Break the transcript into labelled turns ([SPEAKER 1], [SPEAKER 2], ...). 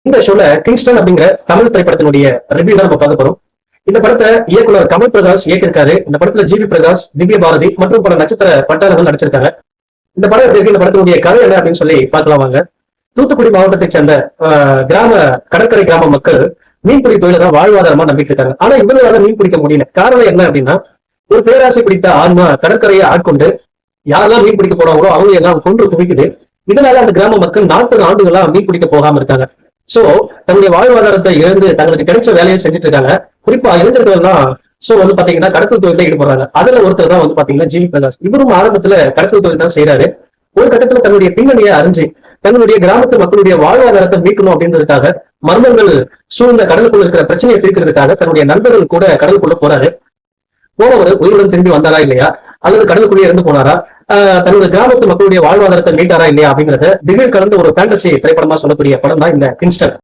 [SPEAKER 1] இந்த ஷோல கிங்ஸ்டன் அப்படிங்கிற தமிழ் திரைப்படத்தினுடைய ரிவ்யூ தான் நம்ம பார்க்க போறோம். இந்த படத்தை இயக்குனர் கமல் பிரகாஷ் இயக்கியிருக்காரு. இந்த படத்துல ஜிவி பிரகாஷ், திவ்ய பாரதி மற்றும் பல நட்சத்திர பட்டாளர்கள் நடிச்சிருக்காங்க. இந்த படம் எப்படி இந்த படத்தினுடைய கதை என்ன அப்படின்னு சொல்லி பார்க்கலாம் வாங்க. தூத்துக்குடி மாவட்டத்தை சேர்ந்த கிராம கடற்கரை கிராம மக்கள் மீன்பிடி தொழில தான் வாழ்வாதாரமா நம்பிட்டு இருக்காங்க. ஆனா இவங்களால மீன் பிடிக்க முடியல. காரணம் என்ன அப்படின்னா, ஒரு பேராசை பிடித்த ஆன்மா கடற்கரையை ஆட்கொண்டு யாரெல்லாம் மீன் பிடிக்க போறாங்களோ அவங்க எல்லாம் கொண்டு குவிக்குது. இதனால அந்த கிராம மக்கள் 40 ஆண்டுகளா மீன் பிடிக்க போகாம இருக்காங்க. சோ தன்னுடைய வாழ்வாதாரத்தை இழந்து தங்களுக்கு கிடைச்ச வேலையை செஞ்சுட்டு இருக்காங்க. குறிப்பா இளைஞர்கள் தான் பாத்தீங்கன்னா கடத்தல் தொழில ஈடுபடுறாங்க. அதுல ஒருத்தர் தான் பாத்தீங்கன்னா ஜிவி பிரகாஷ். இவரும் ஆரம்பத்துல கடத்தல் தொழில் தான் செய்யறாரு. ஒரு கட்டத்துல தன்னுடைய பின்னணியை அறிஞ்சு தன்னுடைய கிராமத்து மக்களுடைய வாழ்வாதாரத்தை மீட்கணும் அப்படின்றதுக்காக மர்மங்கள் சூழ்ந்த கடலுக்குள்ள இருக்கிற பிரச்சனையை தீர்க்கிறதுக்காக தன்னுடைய நண்பர்கள் கூட கடலுக்குள்ள போறாரு. போனவர் உயிருடன் திரும்பி வந்தாரா இல்லையா, அல்லது கடலுக்குள்ளே இருந்து போனாரா, தன்னுடைய கிராமத்து மக்களுடைய வாழ்வாதாரத்தை மீட்டாரா இல்லையா அப்படிங்கறத திடீர் கலந்து ஒரு ஃபேண்டசி திரைப்படமா சொல்லக்கூடிய படம் தான் இந்த கிங்ஸ்டன்.